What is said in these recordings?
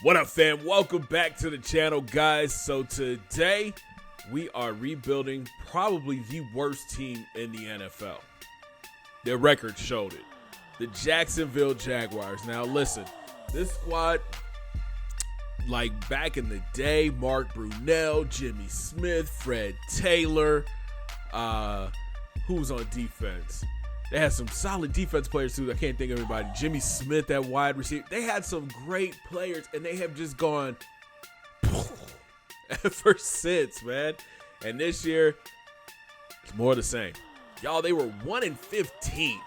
What up, fam? Welcome back to the channel, guys. So today we are rebuilding probably the worst team in the NFL. Their record showed it. The Jacksonville Jaguars. Now listen, this squad, like back in the day, Mark Brunell, Jimmy Smith, Fred Taylor, who was on defense? They had some solid defense players too. I can't think of everybody. Jimmy Smith at wide receiver. They had some great players, and they have just gone ever since, man. And this year, it's more of the same. Y'all, they were 1-15.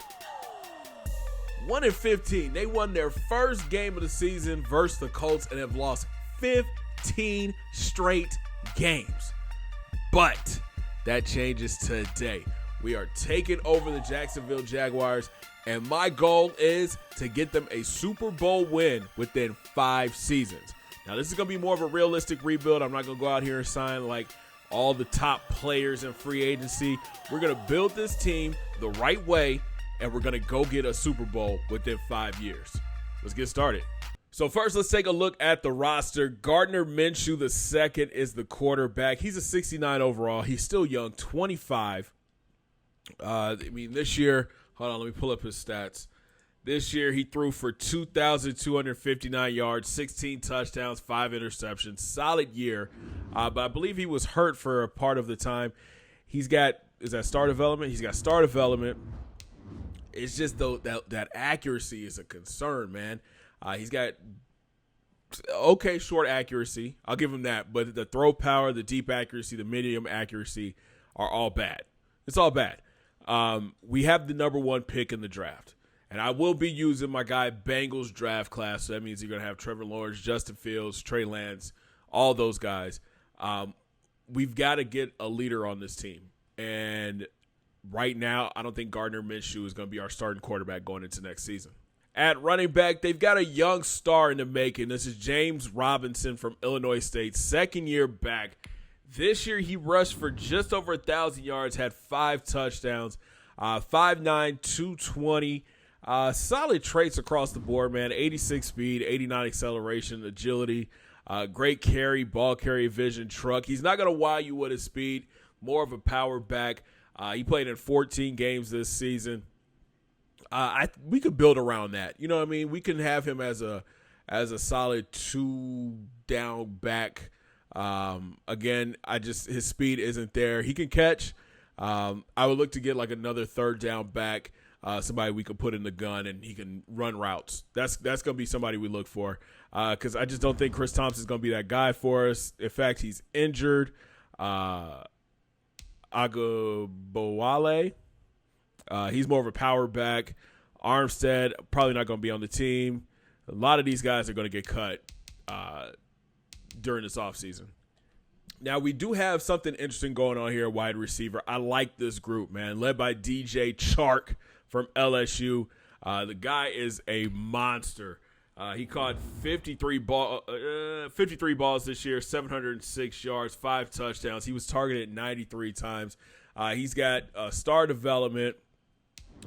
1-15. They won their first game of the season versus the Colts and have lost 15 straight games. But that changes today. We are taking over the Jacksonville Jaguars, and my goal is to get them a Super Bowl win within 5 seasons. Now, this is going to be more of a realistic rebuild. I'm not going to go out here and sign like all the top players in free agency. We're going to build this team the right way, and we're going to go get a Super Bowl within 5 years. Let's get started. So first, let's take a look at the roster. Gardner Minshew II is the quarterback. He's a 69 overall. He's still young, 25. This year, hold on, let me pull up his stats. This year, he threw for 2,259 yards, 16 touchdowns, 5 interceptions. Solid year, but I believe he was hurt for a part of the time. Is that star development? He's got star development. It's just though that accuracy is a concern, man. He's got okay short accuracy. I'll give him that, but the throw power, the deep accuracy, the medium accuracy are all bad. It's all bad. We have the number 1 pick in the draft, and I will be using my guy Bengals draft class. So that means you're going to have Trevor Lawrence, Justin Fields, Trey Lance, all those guys. We've got to get a leader on this team, and right now I don't think Gardner Minshew is going to be our starting quarterback going into next season. At running back, they've got a young star in the making. This is James Robinson from Illinois State, second year back. This year, he rushed for just over 1,000 yards, had 5 touchdowns, 5'9", 220. Solid traits across the board, man. 86 speed, 89 acceleration, agility, great carry, ball carry vision, truck. He's not going to wow you with his speed, more of a power back. He played in 14 games this season. We could build around that. You know what I mean? We can have him as a solid 2-down back. Again, his speed isn't there. He can catch. I would look to get like another 3rd down back, somebody we could put in the gun and he can run routes. That's going to be somebody we look for. Cause I just don't think Chris Thompson's going to be that guy for us. In fact, he's injured. Agabowale, he's more of a power back. Armstead, probably not going to be on the team. A lot of these guys are going to get cut, during this offseason. Now, we do have something interesting going on here at wide receiver. I like this group, man, led by DJ Chark from LSU. The guy is a monster. He caught 53 balls this year, 706 yards, 5 touchdowns. He was targeted 93 times. He's got star development,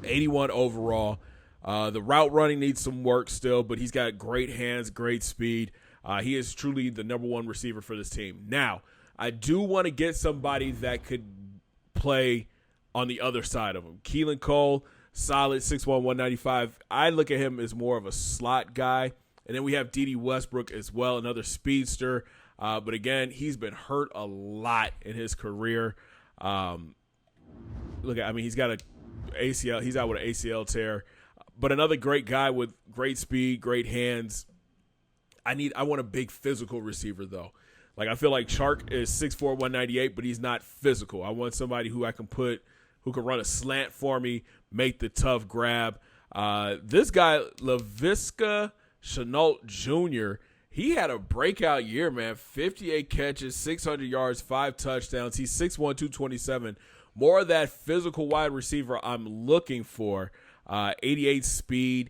81 overall. The route running needs some work still, but he's got great hands, great speed. He is truly the number 1 receiver for this team. Now, I do want to get somebody that could play on the other side of him. Keelan Cole, solid 6'1", 195. I look at him as more of a slot guy. And then we have Dede Westbrook as well, another speedster. But again, he's been hurt a lot in his career. He's got an ACL. He's out with an ACL tear. But another great guy with great speed, great hands. I want a big physical receiver, though. Like, I feel like Chark is 6'4", 198, but he's not physical. I want somebody who can run a slant for me, make the tough grab. This guy, Laviska Shenault Jr., he had a breakout year, man. 58 catches, 600 yards, 5 touchdowns. He's 6'1", 227. More of that physical wide receiver I'm looking for. 88 speed.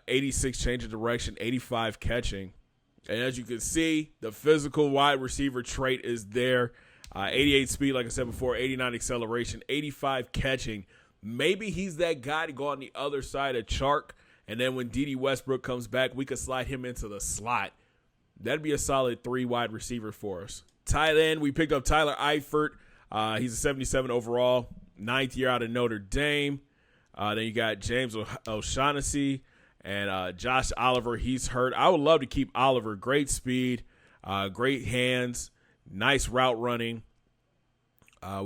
86 change of direction, 85 catching. And as you can see, the physical wide receiver trait is there. 88 speed, like I said before, 89 acceleration, 85 catching. Maybe he's that guy to go on the other side of Chark. And then when Dede Westbrook comes back, we could slide him into the slot. That'd be a solid 3 wide receiver for us. Tight end, we picked up Tyler Eifert. He's a 77 overall, 9th year out of Notre Dame. Then you got James O'Shaughnessy and Josh Oliver. He's hurt. I would love to keep Oliver. Great speed, great hands, nice route running.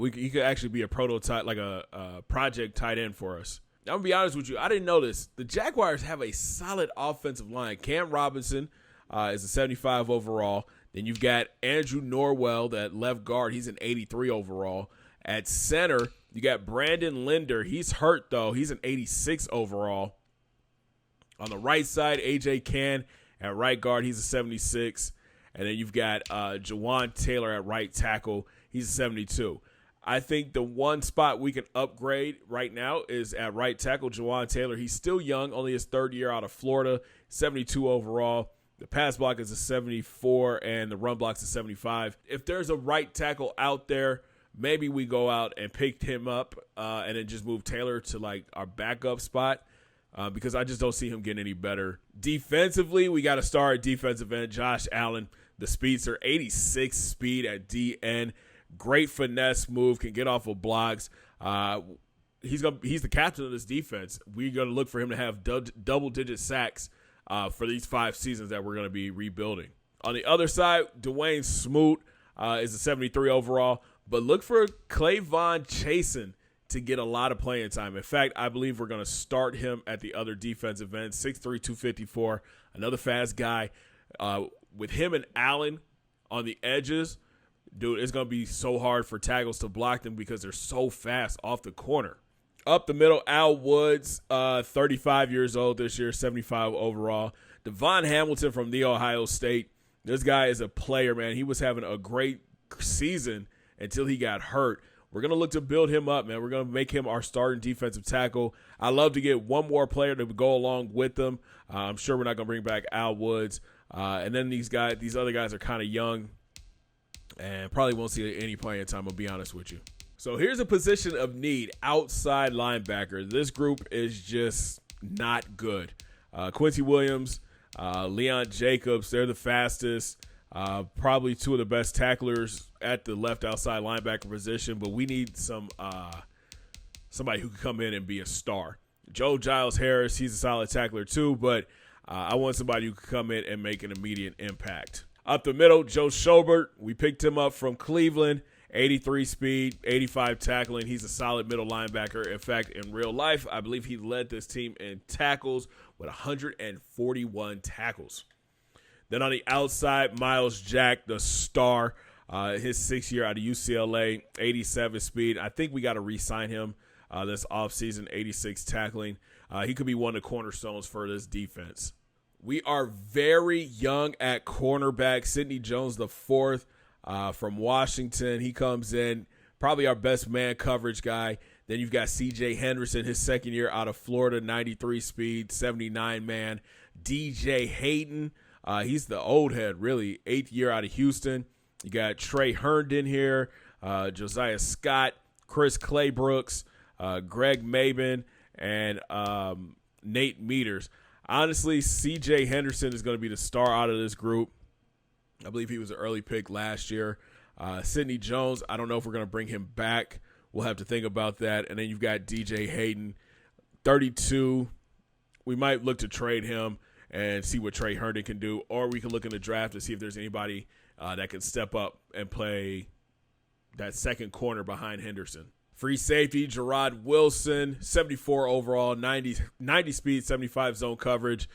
He could actually be a prototype, like a project tight end for us. I'm going to be honest with you. I didn't know this. The Jaguars have a solid offensive line. Cam Robinson is a 75 overall. Then you've got Andrew Norwell at left guard. He's an 83 overall. At center, you got Brandon Linder. He's hurt, though. He's an 86 overall. On the right side, A.J. Cann at right guard. He's a 76. And then you've got Jawan Taylor at right tackle. He's a 72. I think the one spot we can upgrade right now is at right tackle, Jawan Taylor. He's still young, only his 3rd year out of Florida, 72 overall. The pass block is a 74, and the run block's a 75. If there's a right tackle out there, maybe we go out and pick him up and then just move Taylor to, like, our backup spot because I just don't see him getting any better. Defensively, we got to start at defensive end, Josh Allen, the speedster, 86 speed at DN. Great finesse move, can get off of blocks. He's the captain of this defense. We're going to look for him to have double-digit sacks for these 5 seasons that we're going to be rebuilding. On the other side, Dwayne Smoot is a 73 overall, but look for Clayvon Chasen to get a lot of playing time. In fact, I believe we're going to start him at the other defensive end, 6'3", 254, another fast guy. With him and Allen on the edges, dude, it's going to be so hard for tackles to block them because they're so fast off the corner. Up the middle, Al Woods, 35 years old this year, 75 overall. Devon Hamilton from The Ohio State. This guy is a player, man. He was having a great season until he got hurt. We're going to look to build him up, man. We're going to make him our starting defensive tackle. I'd love to get one more player to go along with him. I'm sure we're not going to bring back Al Woods. And then these other guys are kind of young and probably won't see any playing time, I'll be honest with you. So here's a position of need, outside linebacker. This group is just not good. Quincy Williams, Leon Jacobs, they're the fastest. Probably 2 of the best tacklers at the left outside linebacker position, but we need somebody who can come in and be a star. Joe Giles Harris, he's a solid tackler too, but I want somebody who can come in and make an immediate impact. Up the middle, Joe Schobert. We picked him up from Cleveland, 83 speed, 85 tackling. He's a solid middle linebacker. In fact, in real life, I believe he led this team in tackles with 141 tackles. Then on the outside, Miles Jack, the star, his 6th year out of UCLA, 87 speed. I think we got to re-sign him this offseason, 86 tackling. He could be one of the cornerstones for this defense. We are very young at cornerback. Sidney Jones, the 4th from Washington. He comes in, probably our best man coverage guy. Then you've got C.J. Henderson, his 2nd year out of Florida, 93 speed, 79 man. DJ Hayden, he's the old head, really, 8th year out of Houston. You got Trey Herndon here, Josiah Scott, Chris Claybrooks, Greg Maben, and Nate Meters. Honestly, C.J. Henderson is going to be the star out of this group. I believe he was an early pick last year. Sidney Jones, I don't know if we're going to bring him back. We'll have to think about that. And then you've got DJ Hayden, 32. We might look to trade him and see what Trey Herndon can do. Or we can look in the draft to see if there's anybody that can step up and play that second corner behind Henderson. Free safety, Gerard Wilson, 74 overall, 90 speed, 75 zone coverage.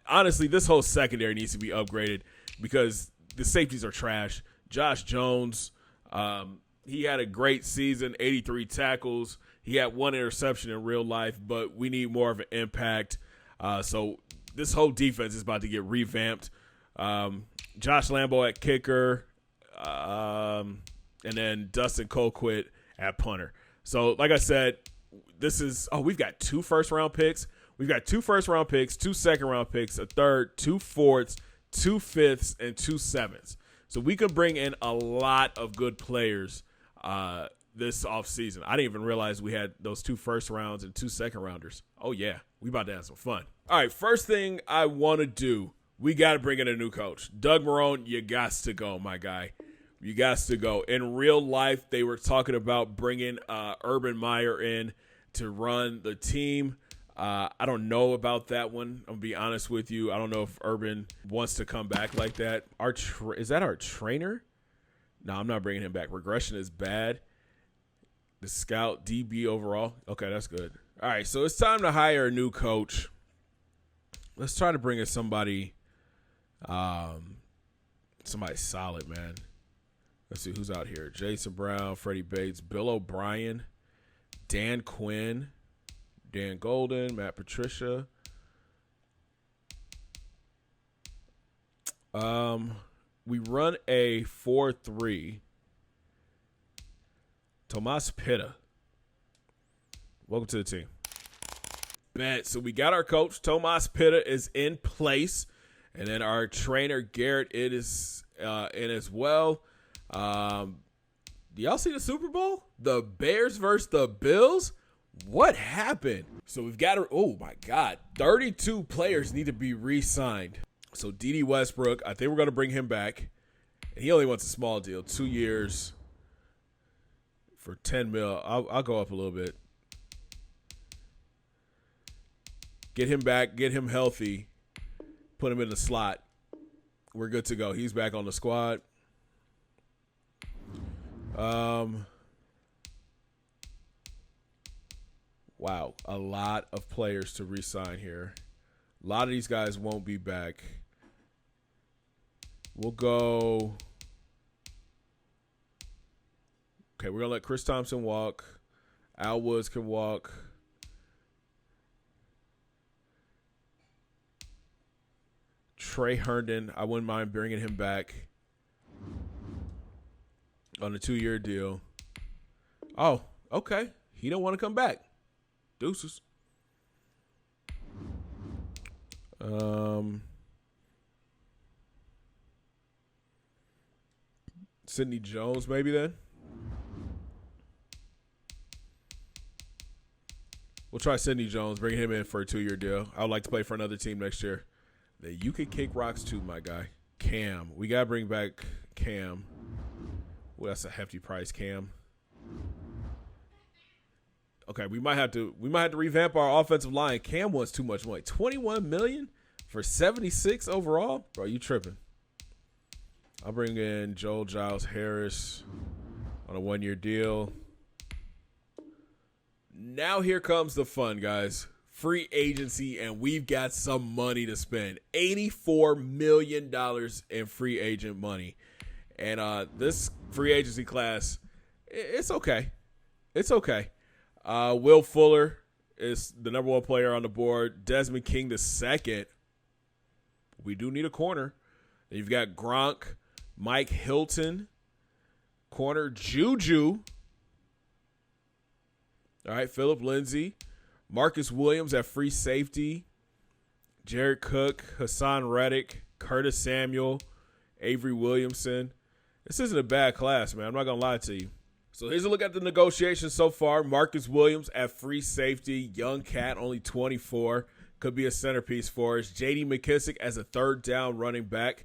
Honestly, this whole secondary needs to be upgraded because the safeties are trash. Josh Jones, he had a great season, 83 tackles. He had 1 interception in real life, but we need more of an impact. So this whole defense is about to get revamped. Josh Lambo at kicker, and then Dustin Colquitt at punter. So, like I said, we've got 2 first-round picks. We've got 2 first-round picks, 2 second-round picks, a third, 2 fourths, 2 fifths, and 2 sevenths. So we could bring in a lot of good players this offseason. I didn't even realize we had those 2 first rounds and 2 second rounders. Oh, yeah. We about to have some fun. All right, first thing I want to do, we got to bring in a new coach. Doug Marrone, you got to go, my guy. You got to go. In real life, they were talking about bringing Urban Meyer in to run the team. I don't know about that one. I'm going to be honest with you. I don't know if Urban wants to come back like that. Is that our trainer? No, I'm not bringing him back. Regression is bad. The scout, DB overall. Okay, that's good. All right, so it's time to hire a new coach. Let's try to bring in somebody solid, man. Let's see who's out here. Jason Brown, Freddie Bates, Bill O'Brien, Dan Quinn, Dan Golden, Matt Patricia. We run a 4-3. Tomas Pitta. Welcome to the team. Bet. So we got our coach. Tomas Pitta is in place. And then our trainer, Garrett, it is in as well. Do y'all see the Super Bowl? The Bears versus the Bills? What happened? So we've got to, oh my God, 32 players need to be re-signed. So D.D. Westbrook, I think we're going to bring him back. And he only wants a small deal, 2 years for $10 million. I'll go up a little bit. Get him back, get him healthy, put him in the slot. We're good to go. He's back on the squad. Wow, a lot of players to re-sign here. A lot of these guys won't be back. We'll go. Okay, we're going to let Chris Thompson walk. Al Woods can walk. Trey Herndon, I wouldn't mind bringing him back on a 2-year deal. Oh, okay. He don't want to come back. Deuces. Sidney Jones, maybe then. We'll try Sidney Jones, bring him in for a 2-year deal. I would like to play for another team next year. That you could kick rocks too, my guy. Cam. We got to bring back Cam. Well, that's a hefty price, Cam. Okay, we might have to revamp our offensive line. Cam wants too much money. $21 million for 76 overall? Bro, you tripping. I'll bring in Joel Giles Harris on a 1-year deal. Now here comes the fun, guys. Free agency, and we've got some money to spend. $84 million in free agent money. And this free agency class, it's okay. It's okay. Will Fuller is the number 1 player on the board. Desmond King the second. We do need a corner. And you've got Gronk, Mike Hilton, corner Juju. All right, Phillip Lindsay. Marcus Williams at free safety. Jared Cook, Hassan Reddick, Curtis Samuel, Avery Williamson. This isn't a bad class, man. I'm not going to lie to you. So here's a look at the negotiations so far. Marcus Williams at free safety. Young cat, only 24. Could be a centerpiece for us. J.D. McKissick as a third down running back.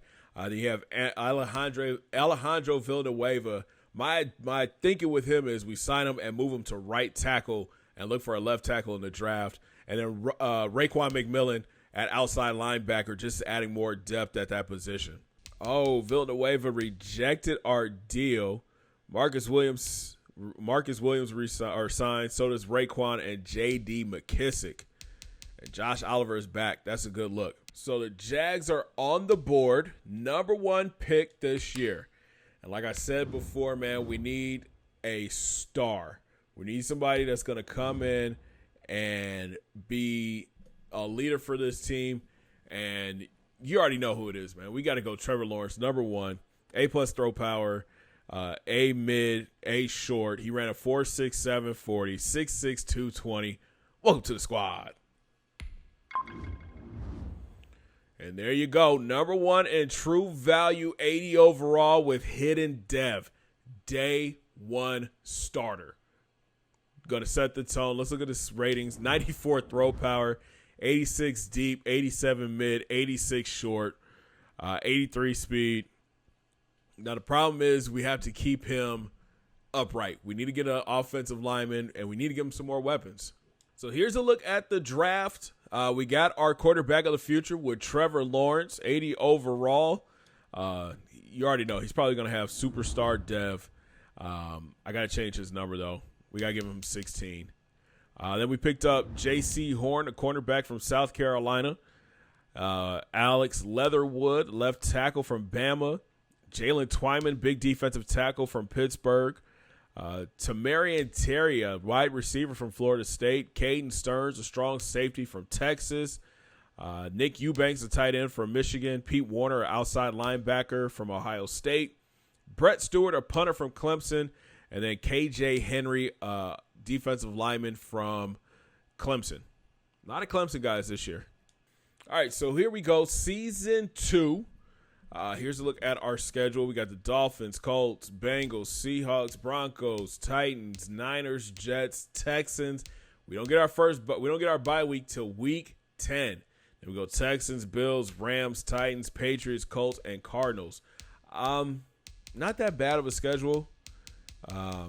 You have Alejandro Villanueva. My thinking with him is we sign him and move him to right tackle and look for a left tackle in the draft. And then Raekwon McMillan at outside linebacker, just adding more depth at that position. Oh, Villanueva rejected our deal. Marcus Williams signed. So does Raekwon and J.D. McKissick. And Josh Oliver is back. That's a good look. So the Jags are on the board. Number 1 pick this year. And like I said before, man, we need a star. We need somebody that's going to come in and be a leader for this team. And you already know who it is, man. We got to go Trevor Lawrence, number 1. A+ throw power, A mid, A short. He ran a 4.67 40, 6'6", 220. Welcome to the squad. And there you go. Number 1 in true value, 80 overall with hidden dev. Day 1 starter. Going to set the tone. Let's look at his ratings. 94 throw power, 86 deep, 87 mid, 86 short. 83 speed. Now, the problem is we have to keep him upright. We need to get an offensive lineman, and we need to give him some more weapons. So here's a look at the draft. We got our quarterback of the future with Trevor Lawrence, 80 overall. You already know he's probably going to have superstar dev. I got to change his number, though. We got to give him 16. Then we picked up J.C. Horn, a cornerback from South Carolina. Alex Leatherwood, left tackle from Bama. Jalen Twyman, big defensive tackle from Pittsburgh. Tamarian Terry, a wide receiver from Florida State. Caden Stearns, a strong safety from Texas. Nick Eubanks, a tight end from Michigan. Pete Warner, an outside linebacker from Ohio State. Brett Stewart, a punter from Clemson. And then KJ Henry, defensive lineman from Clemson. A lot of Clemson guys this year. All right, so here we go. Season 2. Here's a look at our schedule. We got the Dolphins, Colts, Bengals, Seahawks, Broncos, Titans, Niners, Jets, Texans. We don't get our bye week till week 10. Then we go Texans, Bills, Rams, Titans, Patriots, Colts, and Cardinals. Not that bad of a schedule. We're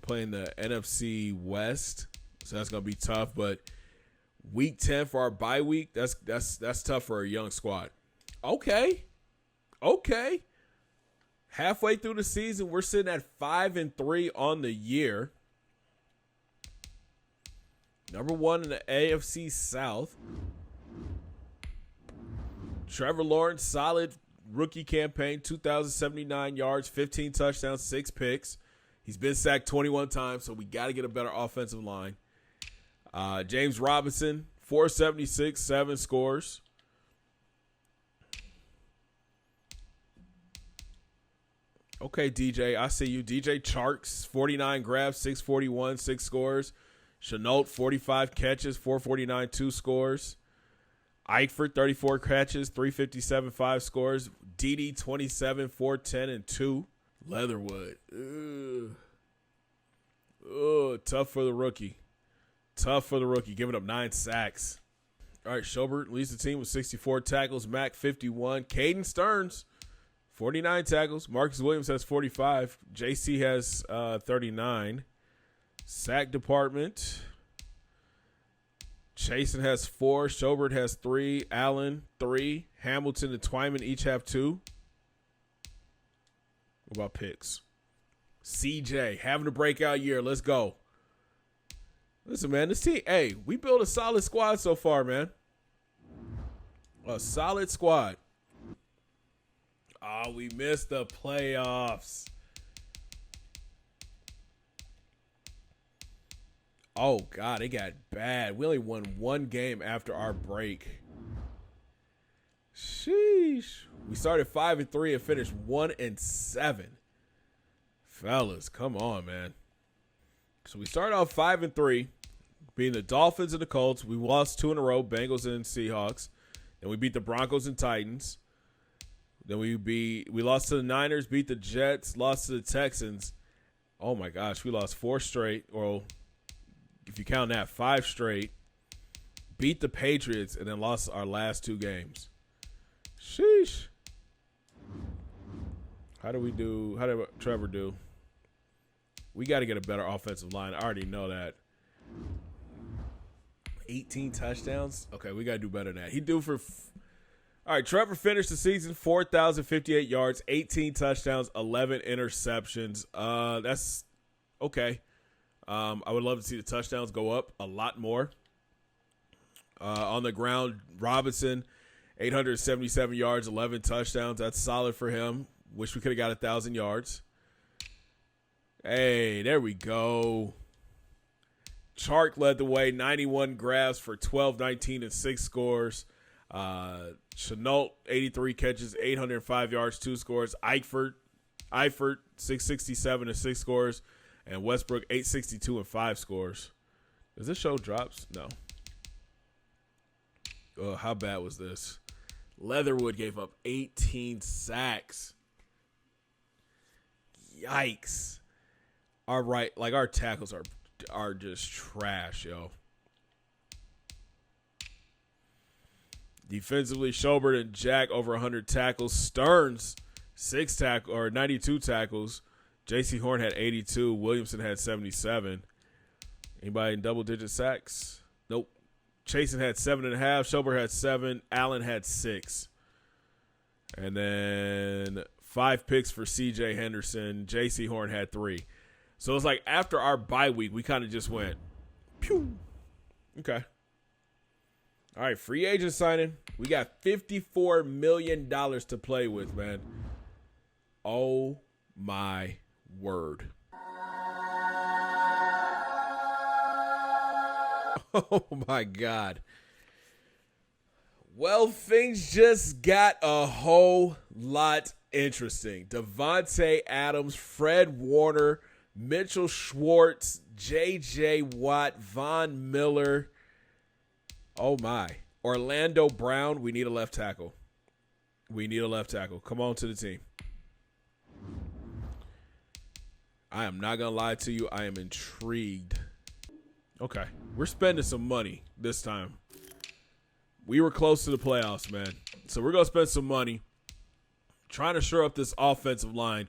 playing the NFC West, so that's gonna be tough. But week 10 for our bye week, that's tough for a young squad. Okay. Halfway through the season, we're sitting at 5-3 on the year. Number 1 in the AFC South. Trevor Lawrence, solid rookie campaign, 2,079 yards, 15 touchdowns, 6 picks. He's been sacked 21 times, so we got to get a better offensive line. James Robinson, 476, 7 scores. Okay, DJ, I see you. DJ Charks, 49 grabs, 641, 6 scores. Chenault, 45 catches, 449, 2 scores. Eichford, 34 catches, 357, 5 scores. DD, 27, 410, and 2. Leatherwood. Tough for the rookie. Giving up 9 sacks. All right, Schobert leads the team with 64 tackles. Mack, 51. Caden Stearns, 49 tackles. Marcus Williams has 45. JC has 39. Sack department. Chasen has 4. Schobert has 3. Allen, 3. Hamilton and Twyman each have 2. What about picks? CJ, having a breakout year. Let's go. Listen, man, this team, hey, we built a solid squad so far, man. A solid squad. Oh, we missed the playoffs. Oh, God, it got bad. We only won 1 game after our break. Sheesh. We started 5-3 and finished 1-7. Fellas, come on, man. So we started off 5-3, beating the Dolphins and the Colts. We lost 2 in a row, Bengals and Seahawks. Then we beat the Broncos and Titans. Then we lost to the Niners, beat the Jets, lost to the Texans. Oh, my gosh, we lost 4 straight. Or if you count that, 5 straight. Beat the Patriots and then lost our last 2 games. Sheesh. How did Trevor do? We got to get a better offensive line. I already know that. 18 touchdowns? Okay, we got to do better than that. He due for all right, Trevor finished the season 4,058 yards, 18 touchdowns, 11 interceptions. That's okay. I would love to see the touchdowns go up a lot more. On the ground, Robinson, 877 yards, 11 touchdowns. That's solid for him. Wish we could have got 1,000 yards. Hey, there we go. Chark led the way, 91 grabs for 12, 19, and 6 scores. Chenault, 83 catches, 805 yards, 2 scores. Eifert, 667 and 6 scores. And Westbrook, 862 and 5 scores. Does this show drops? No. Oh, how bad was this? Leatherwood gave up 18 sacks. Yikes. All right, like our tackles are just trash, yo. Defensively, Schobert and Jack over 100 tackles. Stearns, 92 tackles. J.C. Horn had 82. Williamson had 77. Anybody in double-digit sacks? Nope. Chasen had 7.5. Schobert had 7. Allen had 6. And then 5 picks for C.J. Henderson. J.C. Horn had 3. So it's like after our bye week, we kind of just went, pew. Okay. All right, free agent signing. We got $54 million to play with, man. Oh, my word. Oh, my God. Well, things just got a whole lot interesting. Devontae Adams, Fred Warner, Mitchell Schwartz, J.J. Watt, Von Miller. Oh, my. Orlando Brown, we need a left tackle. We need a left tackle. Come on to the team. I am not going to lie to you. I am intrigued. Okay. We're spending some money this time. We were close to the playoffs, man. So we're going to spend some money trying to shore up this offensive line.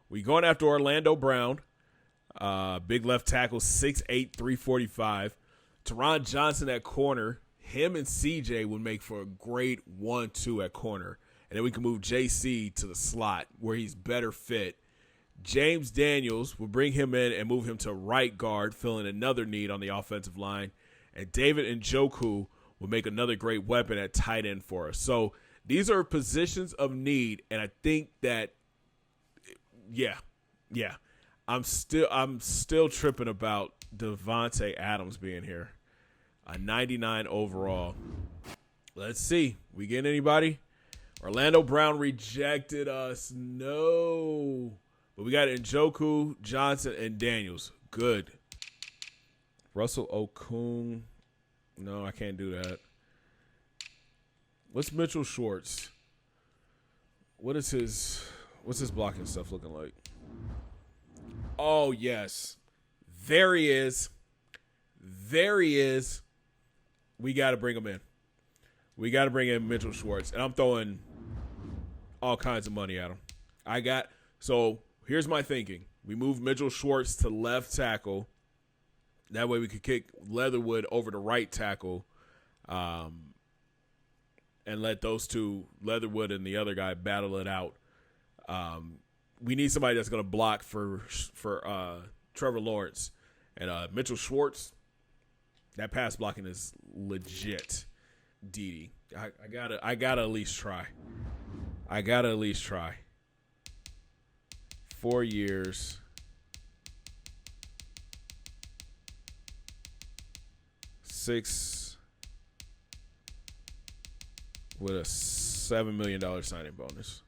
We going after Orlando Brown. Big left tackle, 6'8", 345. Teron Johnson at corner. Him and CJ would make for a great 1-2 at corner. And then we can move JC to the slot where he's better fit. James Daniels will bring him in and move him to right guard, filling another need on the offensive line. And David Njoku will make another great weapon at tight end for us. So these are positions of need, and I think that, yeah. I'm still tripping about Devontae Adams being here. A 99 overall. Let's see. We getting anybody? Orlando Brown rejected us. No. But we got Njoku, Johnson, and Daniels. Good. Russell Okung. No, I can't do that. What's Mitchell Schwartz? What's his blocking stuff looking like? Oh, yes. There he is. We got to bring him in. We got to bring in Mitchell Schwartz. And I'm throwing all kinds of money at him. So here's my thinking. We move Mitchell Schwartz to left tackle. That way we could kick Leatherwood over to right tackle and let those two, Leatherwood and the other guy, battle it out. We need somebody that's going to block for Trevor Lawrence. And Mitchell Schwartz, that pass blocking is legit. Dede. I gotta at least try. 4 years. $6 with a $7 million signing bonus.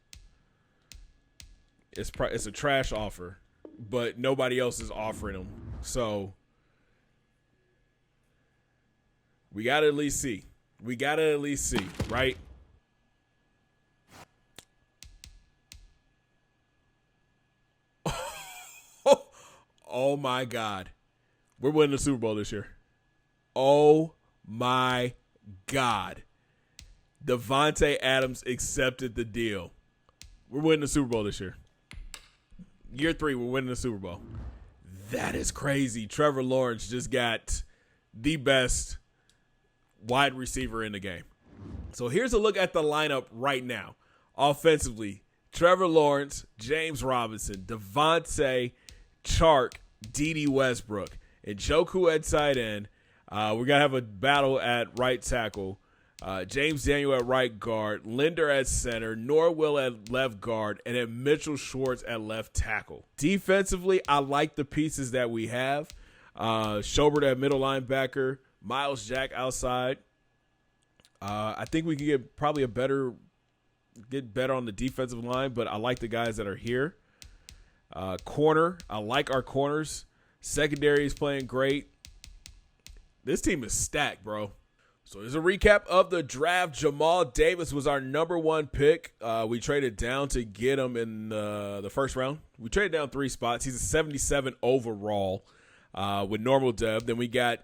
It's a trash offer, but nobody else is offering them. So we gotta at least see. Right? Oh my God. We're winning the Super Bowl this year. Oh my God. Devontae Adams accepted the deal. We're winning the Super Bowl this year. Year 3, we're winning the Super Bowl. That is crazy. Trevor Lawrence just got the best wide receiver in the game. So here's a look at the lineup right now. Offensively, Trevor Lawrence, James Robinson, Devontae, Chark, Dede Westbrook, and Njoku at tight end. We're going to have a battle at right tackle. James Daniel at right guard, Linder at center, Norwell at left guard, and then Mitchell Schwartz at left tackle. Defensively, I like the pieces that we have. Schobert at middle linebacker, Miles Jack outside. I think we can get probably get better on the defensive line, but I like the guys that are here. Corner, I like our corners. Secondary is playing great. This team is stacked, bro. So there's a recap of the draft. Jamal Davis was our number 1 pick. We traded down to get him in the first round. We traded down 3 spots. He's a 77 overall with normal dev. Then we got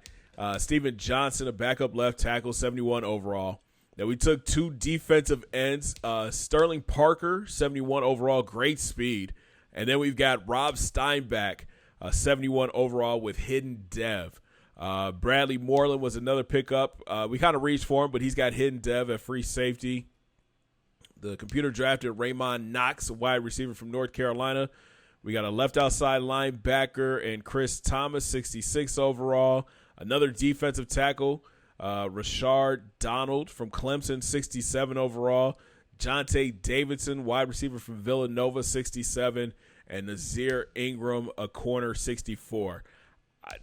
Steven Johnson, a backup left tackle, 71 overall. Then we took 2 defensive ends. Sterling Parker, 71 overall, great speed. And then we've got Rob Steinbach, 71 overall with hidden dev. Bradley Moreland was another pickup. We kind of reached for him, but he's got hidden dev at free safety. The computer drafted Raymond Knox, a wide receiver from North Carolina. We got a left outside linebacker and Chris Thomas, 66 overall. Another defensive tackle, Rashard Donald from Clemson, 67 overall. Jonte Davidson, wide receiver from Villanova, 67. And Nazir Ingram, a corner, 64.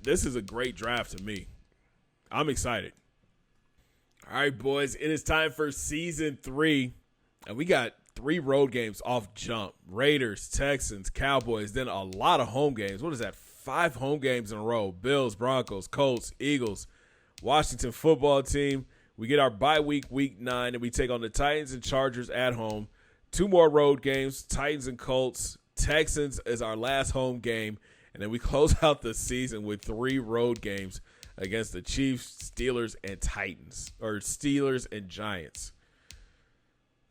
This is a great draft to me. I'm excited. All right, boys, it is time for Season 3. And we got 3 road games off jump. Raiders, Texans, Cowboys, then a lot of home games. What is that? 5 home games in a row. Bills, Broncos, Colts, Eagles, Washington football team. We get our bye week, week 9, and we take on the Titans and Chargers at home. 2 more road games, Titans and Colts. Texans is our last home game. And then we close out the season with 3 road games against the Chiefs, Steelers, and Titans. Or Steelers and Giants.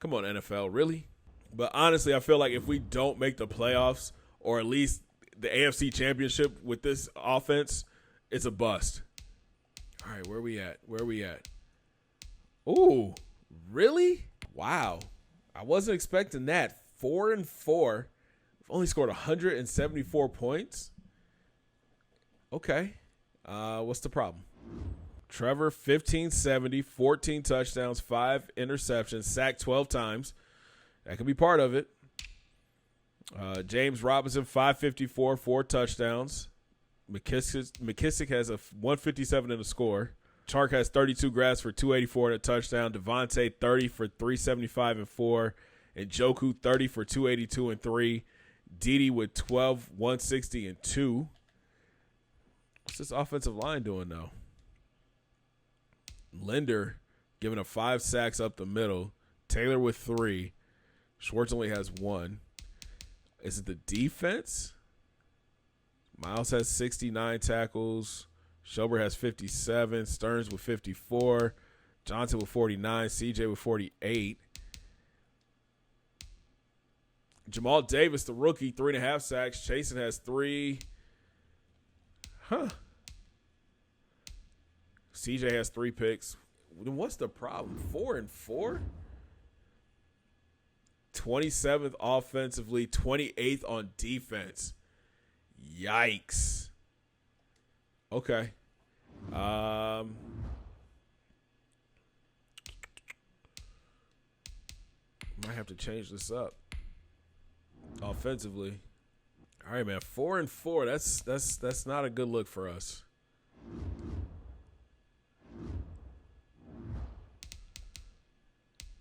Come on, NFL, really? But honestly, I feel like if we don't make the playoffs, or at least the AFC Championship with this offense, it's a bust. All right, where we at? Ooh, really? Wow. I wasn't expecting that. 4-4. We've only scored 174 points. Okay. What's the problem? Trevor, 1570, 14 touchdowns, 5 interceptions, sacked 12 times. That could be part of it. James Robinson, 554, 4 touchdowns. McKissick has a 157 in the score. Chark has 32 grabs for 284 and a touchdown. Devontae, 30 for 375 and 4. And Njoku, 30 for 282 and 3. Dede with 12, 160 and 2. What's this offensive line doing now? Linder giving up 5 sacks up the middle. Taylor with 3. Schwartz only has 1. Is it the defense? Miles has 69 tackles. Schobert has 57. Stearns with 54. Johnson with 49. CJ with 48. Jamal Davis, the rookie, 3.5 sacks. Chasen has 3. CJ has 3 picks. Then what's the problem? 4-4? 27th offensively, 28th on defense. Yikes. Okay. Might have to change this up. Offensively. All right, man. 4-4. That's not a good look for us.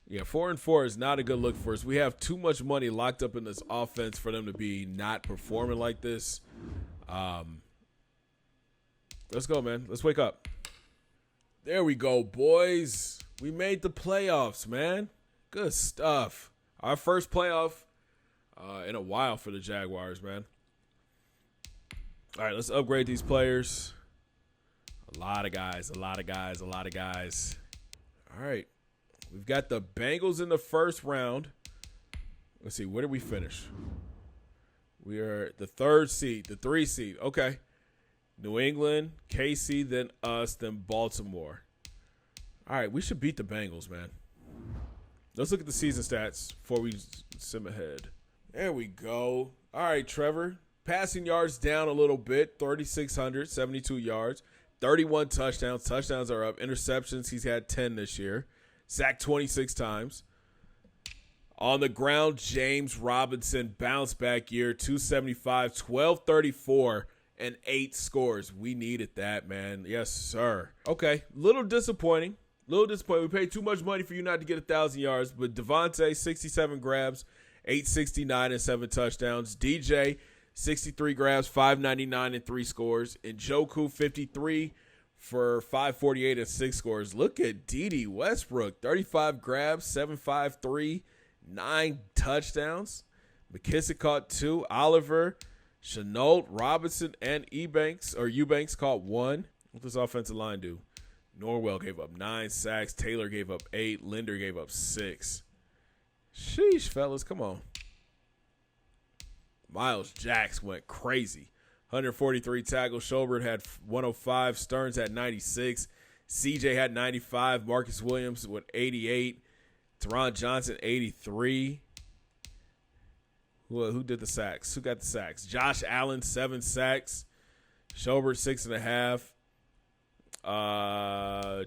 Yeah, 4-4 is not a good look for us. We have too much money locked up in this offense for them to be not performing like this. Let's go, man. Let's wake up. There we go, boys. We made the playoffs, man. Good stuff. Our first playoff in a while for the Jaguars, man. All right, let's upgrade these players. A lot of guys. All right. We've got the Bengals in the first round. Let's see, where did we finish? We are the 3rd seed, the 3 seed. Okay. New England, KC, then us, then Baltimore. All right, we should beat the Bengals, man. Let's look at the season stats before we sim ahead. There we go. All right, Trevor. Passing yards down a little bit, 3,600, 72 yards, 31 touchdowns. Touchdowns are up. Interceptions, he's had 10 this year. Sacked 26 times. On the ground, James Robinson, bounce back year, 275, 1234, and 8 scores. We needed that, man. Yes, sir. Okay, little disappointing. We paid too much money for you not to get 1,000 yards, but Devontae, 67 grabs, 869 and 7 touchdowns. DJ, 63 grabs, 599 and 3 scores. And Njoku, 53 for 548 and 6 scores. Look at Dede Westbrook, 35 grabs, 753, 9 touchdowns. McKissick caught 2. Oliver, Chenault, Robinson, and Eubanks caught 1. What does this offensive line do? Norwell gave up 9 sacks. Taylor gave up 8. Linder gave up 6. Sheesh, fellas, come on. Miles Jacks went crazy. 143 tackles. Schobert had 105. Stearns had 96. CJ had 95. Marcus Williams with 88. Teron Johnson, 83. Who did the sacks? Who got the sacks? Josh Allen, 7 sacks. Schobert, 6.5.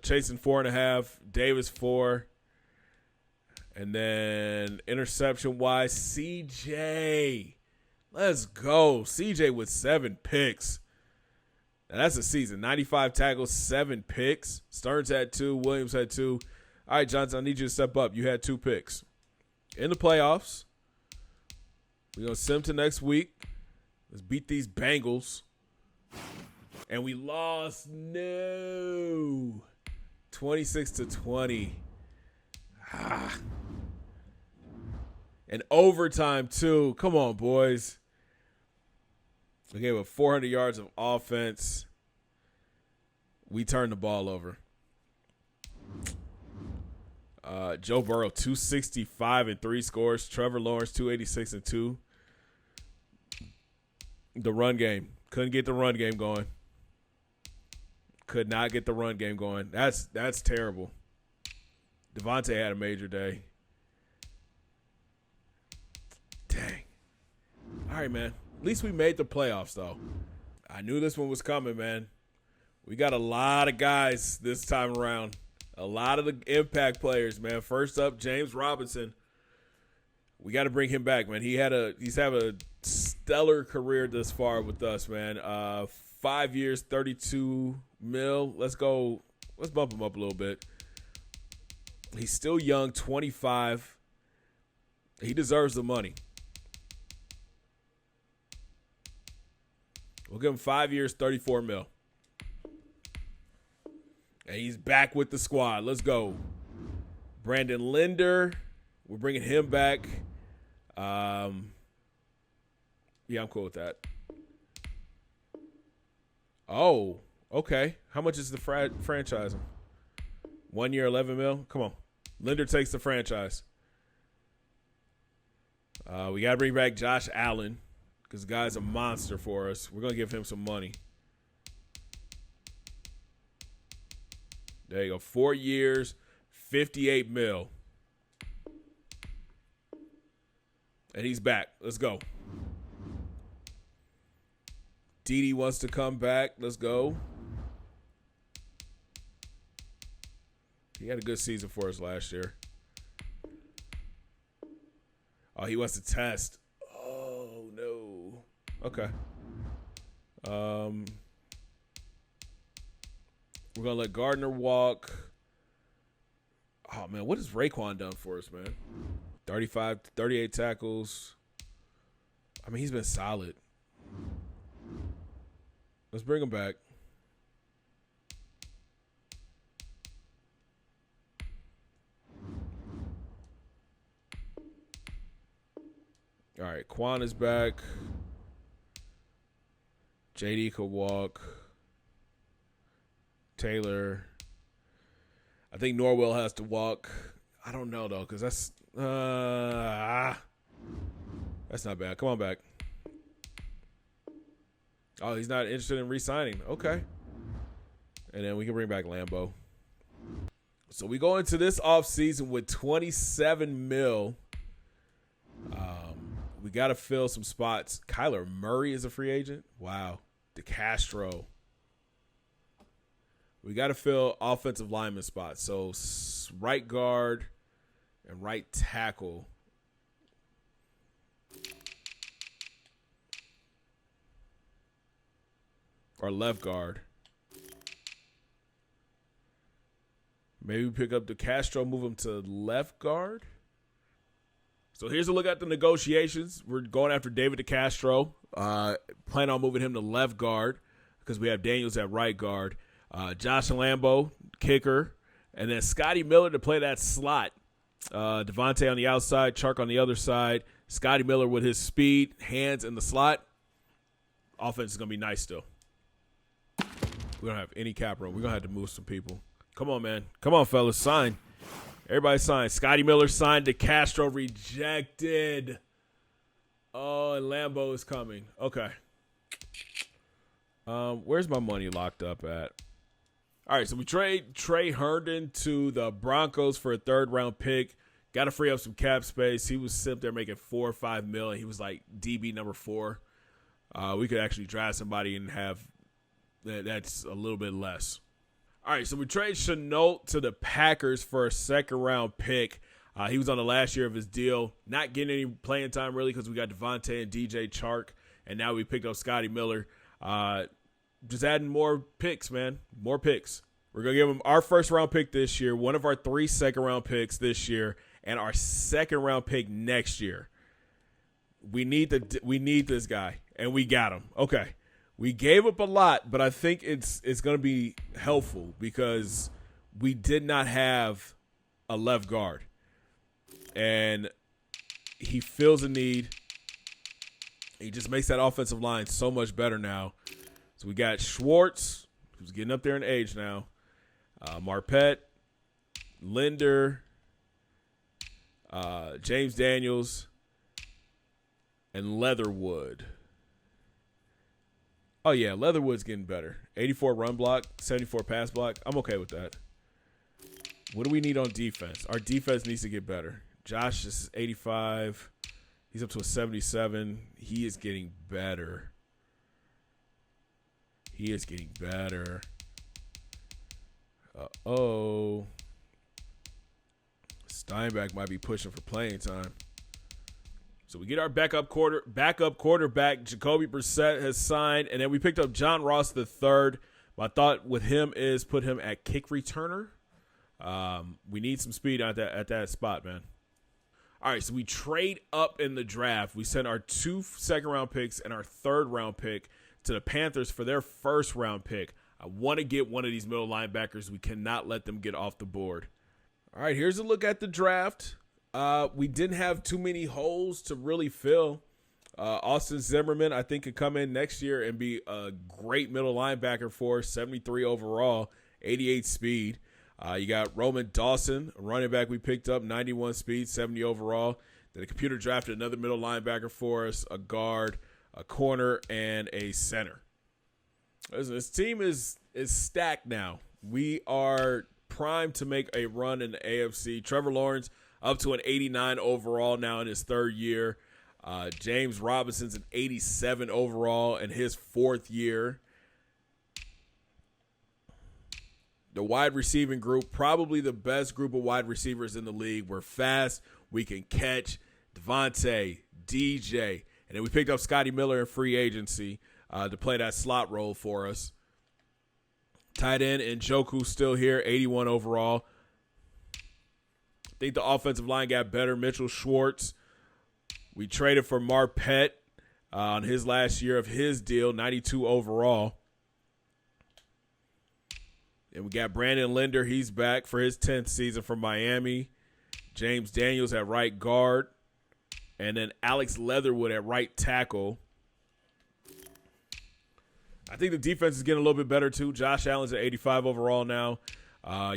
Chasen, 4.5. Davis, 4. And then interception-wise, CJ. Let's go. CJ with 7 picks. Now that's a season. 95 tackles, 7 picks. Stearns had 2. Williams had 2. All right, Johnson, I need you to step up. You had 2 picks. In the playoffs, we're going to send to next week. Let's beat these Bengals. And we lost. No. 26-20. And overtime, too. Come on, boys. We gave up 400 yards of offense. We turned the ball over. Joe Burrow, 265 and 3 scores. Trevor Lawrence, 286 and 2. The run game. Couldn't get the run game going. Could not get the run game going. That's terrible. Devontae had a major day. Dang. All right, man. At least we made the playoffs, though. I knew this one was coming, man. We got a lot of guys this time around. A lot of the impact players, man. First up, James Robinson. We got to bring him back, man. He's having a stellar career thus far with us, man. 5 years, 32 mil. Let's go. Let's bump him up a little bit. He's still young, 25. He deserves the money. We'll give him 5 years, 34 mil. And he's back with the squad. Let's go. Brandon Linder. We're bringing him back. Yeah, I'm cool with that. Oh, okay. How much is the franchise? 1 year, 11 mil? Come on. Linder takes the franchise. We got to bring back Josh Allen because the guy's a monster for us. We're going to give him some money. There you go. 4 years, 58 mil. And he's back. Let's go. Dede wants to come back. Let's go. He had a good season for us last year. Oh, he wants to test. Oh, no. Okay. We're going to let Gardner walk. Oh, man, what has Raekwon done for us, man? 38 tackles. I mean, he's been solid. Let's bring him back. All right, Quan is back. JD could walk. Taylor. I think Norwell has to walk. I don't know, though, because that's not bad. Come on back. Oh, he's not interested in re-signing. Okay. And then we can bring back Lambeau. So we go into this offseason with 27 mil. We got to fill some spots. Kyler Murray is a free agent. Wow. DeCastro. We got to fill offensive lineman spots. So right guard and right tackle. Or left guard. Maybe we pick up DeCastro, move him to left guard. So here's a look at the negotiations. We're going after David DeCastro. Plan on moving him to left guard because we have Daniels at right guard. Josh Lambeau, kicker. And then Scotty Miller to play that slot. Devontae on the outside, Chark on the other side. Scotty Miller with his speed, hands in the slot. Offense is going to be nice still. We don't have any cap room. We're going to have to move some people. Come on, man. Come on, fellas. Sign. Everybody sign. Scotty Miller signed. DeCastro rejected. Oh, and Lambeau is coming. Okay. Where's my money locked up at? All right, so we trade Trey Herndon to the Broncos for a third-round pick. Got to free up some cap space. He was sitting there making $4 or $5 million. He was like DB number 4. We could actually draft somebody and have that's a little bit less. All right, so we trade Chenault to the Packers for a second-round pick. He was on the last year of his deal, not getting any playing time really because we got Devontae and DJ Chark, and now we picked up Scotty Miller. Just adding more picks, man. More picks. We're going to give him our first-round pick this year, one of our 3 second-round picks this year, and our second-round pick next year. We need this guy, and we got him. Okay. We gave up a lot, but I think it's going to be helpful because we did not have a left guard. And he feels a need. He just makes that offensive line so much better now. So we got Schwartz, who's getting up there in age now. Marpet, Linder, James Daniels, and Leatherwood. Oh, yeah, Leatherwood's getting better. 84 run block, 74 pass block. I'm okay with that. What do we need on defense? Our defense needs to get better. Josh is 85. He's up to a 77. He is getting better. He is getting better. Uh-oh. Steinbach might be pushing for playing time. So we get our backup quarterback. Jacoby Brissett has signed, and then we picked up John Ross III. My thought with him is put him at kick returner. We need some speed at that spot, man. All right, so we trade up in the draft. We send our 2 second-round picks and our third-round pick to the Panthers for their first-round pick. I want to get one of these middle linebackers. We cannot let them get off the board. All right, here's a look at the draft. We didn't have too many holes to really fill. Austin Zimmerman, I think, could come in next year and be a great middle linebacker for us, 73 overall, 88 speed. You got Roman Dawson, a running back we picked up, 91 speed, 70 overall. Then the computer drafted another middle linebacker for us, a guard, a corner, and a center. This team is stacked now. We are primed to make a run in the AFC. Trevor Lawrence up to an 89 overall now in his third year. James Robinson's an 87 overall in his 4th year. The wide receiving group, probably the best group of wide receivers in the league. We're fast. We can catch. Devontae, DJ. And then we picked up Scotty Miller in free agency to play that slot role for us. Tight end Njoku's still here, 81 overall. I think the offensive line got better. Mitchell Schwartz. We traded for Marpet on his last year of his deal, 92 overall. And we got Brandon Linder. He's back for his 10th season from Miami. James Daniels at right guard. And then Alex Leatherwood at right tackle. I think the defense is getting a little bit better too. Josh Allen's at 85 overall now.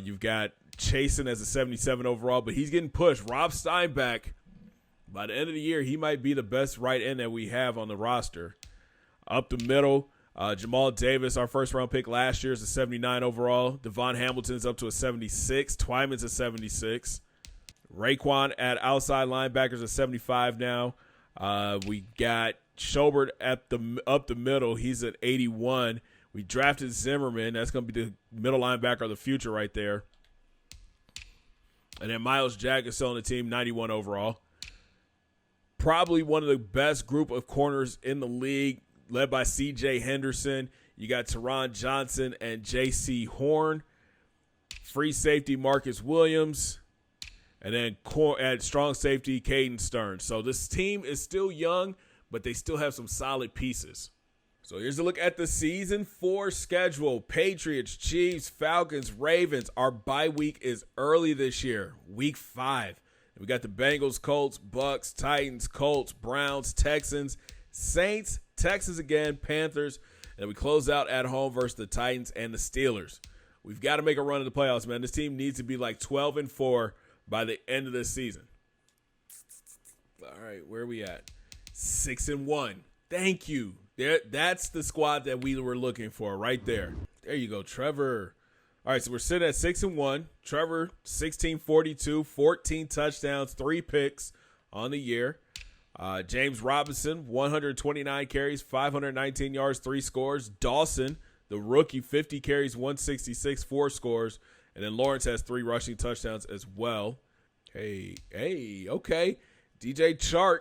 You've got Chasen as a 77 overall, but he's getting pushed. Rob Steinbach, by the end of the year, he might be the best right end that we have on the roster. Up the middle, Jamal Davis, our first-round pick last year, is a 79 overall. Devon Hamilton's up to a 76. Twyman's a 76. Raekwon at outside linebackers at 75 now. We got Schobert up the middle. He's at 81. We drafted Zimmerman. That's going to be the middle linebacker of the future right there. And then Myles Jack is still on the team, 91 overall. Probably one of the best group of corners in the league, led by C.J. Henderson. You got Teron Johnson and J.C. Horn. Free safety, Marcus Williams. And then at strong safety, Caden Stearns. So this team is still young, but they still have some solid pieces. So here's a look at the Season 4 schedule. Patriots, Chiefs, Falcons, Ravens. Our bye week is early this year, week 5. We got the Bengals, Colts, Bucks, Titans, Colts, Browns, Texans, Saints, Texans again, Panthers. And we close out at home versus the Titans and the Steelers. We've got to make a run in the playoffs, man. This team needs to be like 12-4 by the end of this season. All right, where are we at? 6-1. Thank you. That's the squad that we were looking for right there. There you go, Trevor. All right, so we're sitting at 6-1. Trevor, 1642, 14 touchdowns, 3 picks on the year. James Robinson, 129 carries, 519 yards, 3 scores. Dawson, the rookie, 50 carries, 166, 4 scores. And then Lawrence has 3 rushing touchdowns as well. Hey, okay. DJ Chark,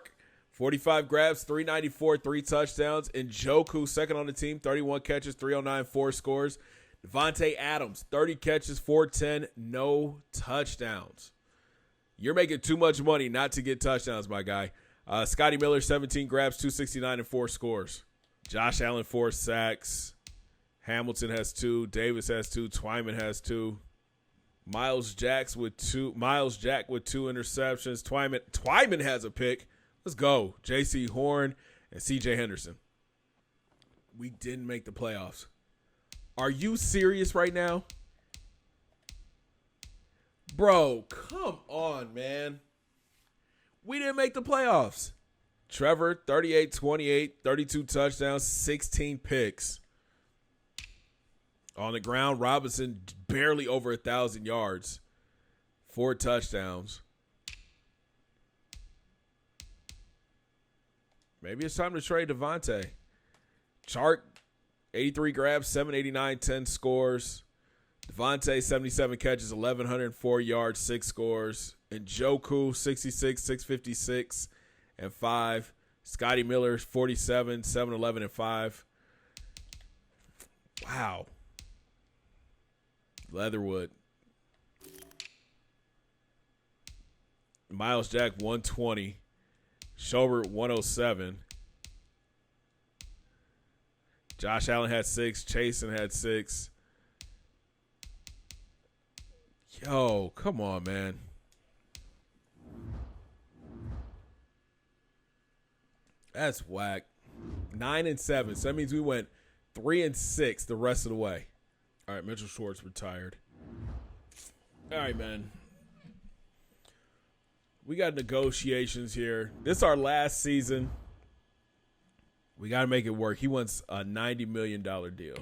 45 grabs, 394, 3 touchdowns. And Njoku, second on the team, 31 catches, 309, 4 scores. Devontae Adams, 30 catches, 410, no touchdowns. You're making too much money not to get touchdowns, my guy. Scotty Miller, 17 grabs, 269, and 4 scores. Josh Allen, 4 sacks. Hamilton has 2. Davis has 2. Twyman has 2. Miles Jack with 2 interceptions. Twyman has a pick. Let's go. J.C. Horn and C.J. Henderson. We didn't make the playoffs. Are you serious right now? Bro, come on, man. We didn't make the playoffs. Trevor, 38-28, 32 touchdowns, 16 picks. On the ground, Robinson barely over 1,000 yards, 4 touchdowns. Maybe it's time to trade Devontae. Chark, 83 grabs, 789, 10 scores. Devontae, 77 catches, 1,104 yards, 6 scores. And Njoku, 66, 656, and 5. Scotty Miller, 47, 711, and 5. Wow. Leatherwood. Miles Jack, 120. Schobert, 107. Josh Allen had 6. Chasen had 6. Yo, come on, man. That's whack. 9-7. So that means we went 3-6 the rest of the way. All right, Mitchell Schwartz retired. All right, man. We got negotiations here. This is our last season. We got to make it work. He wants a $90 million deal.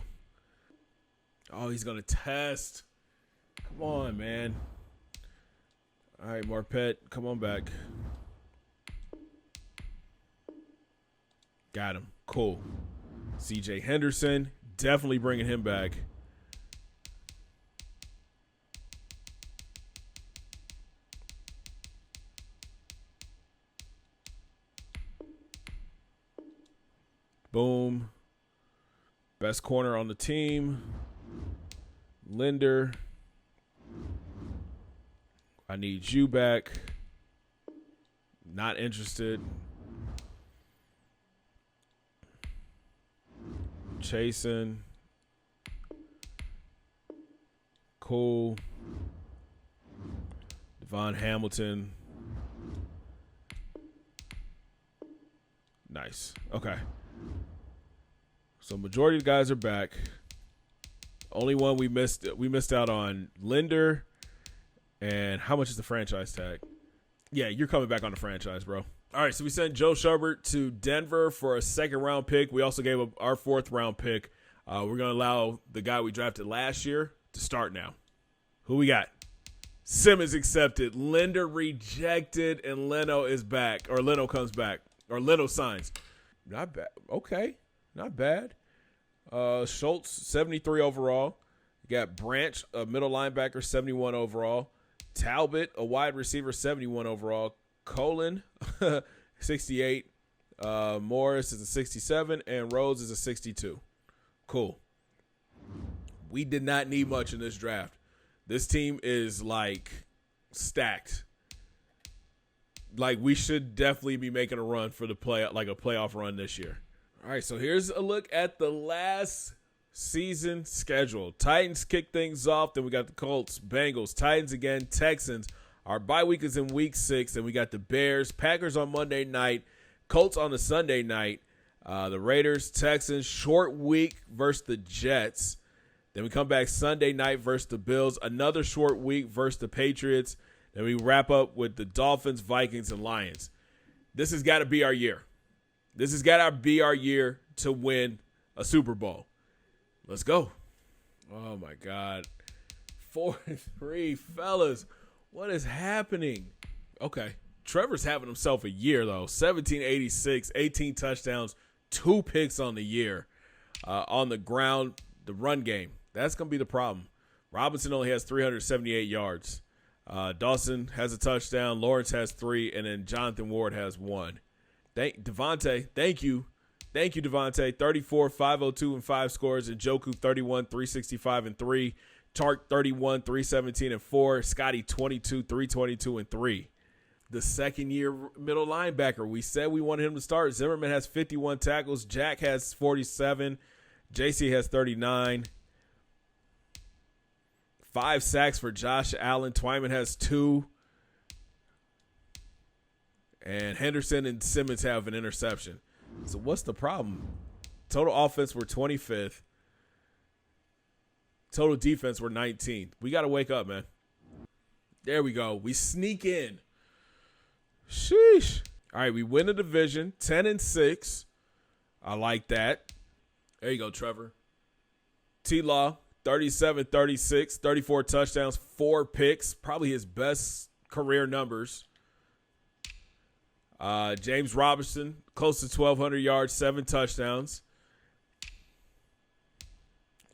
Oh, he's going to test. Come on, man. All right, Marpet, come on back. Got him. Cool. C.J. Henderson, definitely bringing him back. Boom. Best corner on the team. Linder. I need you back. Not interested. Chasen. Cool. Devon Hamilton. Nice. Okay. So majority of the guys are back. Only one we missed out on Linder. And how much is the franchise tag? Yeah, you're coming back on the franchise, bro. All right, so we sent Joe Schobert to Denver for a 2nd-round pick. We also gave up our 4th-round pick. We're going to allow the guy we drafted last year to start now. Who we got? Simmons accepted. Linder rejected, and Leno is back. Or Leno comes back. Or Leno signs. Not bad. Okay, not bad. Schultz, 73 overall. You got Branch, a middle linebacker, 71 overall. Talbot, a wide receiver, 71 overall. Colin, 68. Morris is a 67. And Rhodes is a 62. Cool. We did not need much in this draft. This team is, like, stacked. Like, we should definitely be making a run for the playoff run this year. All right, so here's a look at the last season schedule. Titans kick things off. Then we got the Colts, Bengals, Titans again, Texans. Our bye week is in week 6. Then we got the Bears, Packers on Monday night, Colts on the Sunday night, the Raiders, Texans, short week versus the Jets. Then we come back Sunday night versus the Bills. Another short week versus the Patriots. Then we wrap up with the Dolphins, Vikings, and Lions. This has got to be our year. This has got to be our year to win a Super Bowl. Let's go. Oh, my God. 4-3, fellas. What is happening? Okay. Trevor's having himself a year, though. 1786, 18 touchdowns, 2 picks on the year. On the ground, the run game. That's going to be the problem. Robinson only has 378 yards. Dawson has a touchdown. Lawrence has 3. And then Jonathan Ward has 1. Devontae, thank you. Thank you, Devontae. 34, 502, and 5 scores. And Njoku, 31, 365, and 3. Tark, 31, 317, and 4. Scotty, 22, 322, and 3. The second-year middle linebacker. We said we wanted him to start. Zimmerman has 51 tackles. Jack has 47. JC has 39. 5 sacks for Josh Allen. Twyman has 2. And Henderson and Simmons have an interception. So what's the problem? Total offense, we're 25th. Total defense, we're 19th. We got to wake up, man. There we go. We sneak in. Sheesh. All right, we win the division, 10-6. I like that. There you go, Trevor. T-Law, 37-36, 34 touchdowns, 4 picks. Probably his best career numbers. James Robinson, close to 1,200 yards, 7 touchdowns.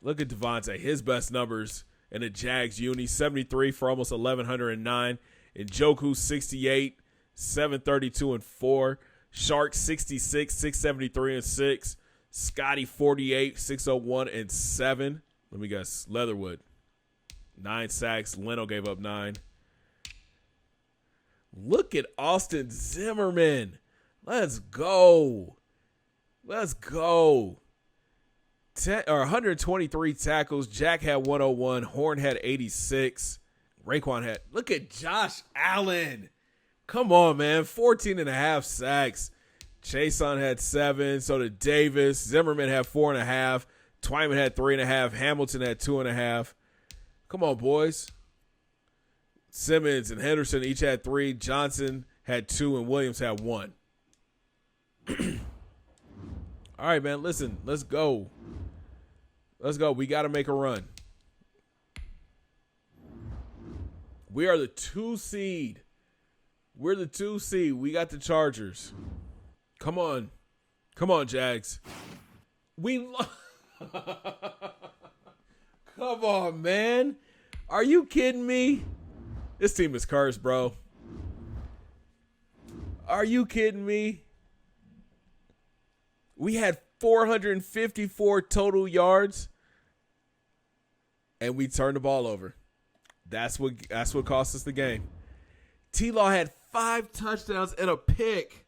Look at Devontae, his best numbers in the Jags uni, 73 for almost 1,109. And Njoku, 68, 732 and 4. Shark, 66, 673 and 6. Scotty, 48, 601 and 7. Let me guess, Leatherwood, 9 sacks. Leno gave up 9. Look at Austin Zimmerman. Let's go. Let's go. 123 tackles. Jack had 101. Horn had 86. Raekwon had. Look at Josh Allen. Come on, man. 14.5 sacks. Chason had 7. So did Davis. Zimmerman had 4.5. Twyman had 3.5. Hamilton had 2.5. Come on, boys. Simmons and Henderson each had 3. Johnson had 2, and Williams had 1. All right, man. Listen, let's go. Let's go. We got to make a run. We are the 2 seed. We're the 2 seed. We got the Chargers. Come on. Come on, Jags. Come on, man. Are you kidding me? This team is cursed, bro. Are you kidding me? We had 454 total yards, and we turned the ball over. That's what cost us the game. T-Law had 5 touchdowns and a pick.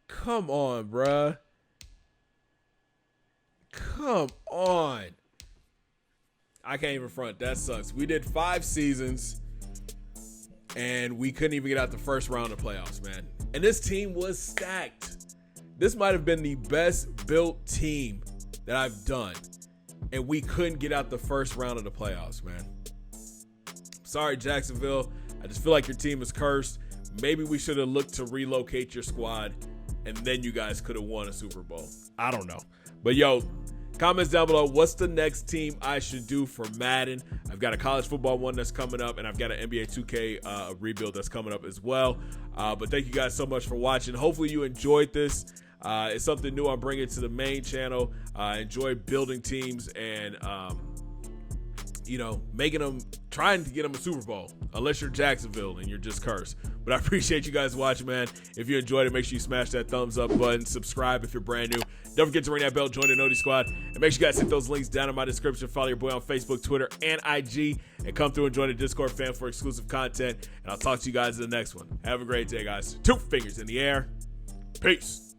Come on, bruh. Come on. I can't even front. That sucks. We did 5 seasons, and we couldn't even get out the first round of playoffs, man. And this team was stacked. This might have been the best built team that I've done, and we couldn't get out the first round of the playoffs, man. Sorry, Jacksonville. I just feel like your team is cursed. Maybe we should have looked to relocate your squad, and then you guys could have won a Super Bowl. I don't know. But, yo, comments down below. What's the next team I should do for Madden? I've got a college football one that's coming up, and I've got an NBA 2K rebuild that's coming up as well. But thank you guys so much for watching. Hopefully you enjoyed this. It's something new I'm bringing to the main channel. Enjoy building teams and, making them, trying to get them a Super Bowl, unless you're Jacksonville and you're just cursed. But I appreciate you guys watching, man. If you enjoyed it, make sure you smash that thumbs up button. Subscribe if you're brand new. Don't forget to ring that bell, join the Noti Squad, and make sure you guys hit those links down in my description. Follow your boy on Facebook, Twitter, and IG, and come through and join the Discord fam for exclusive content. And I'll talk to you guys in the next one. Have a great day, guys. 2 fingers in the air. Peace.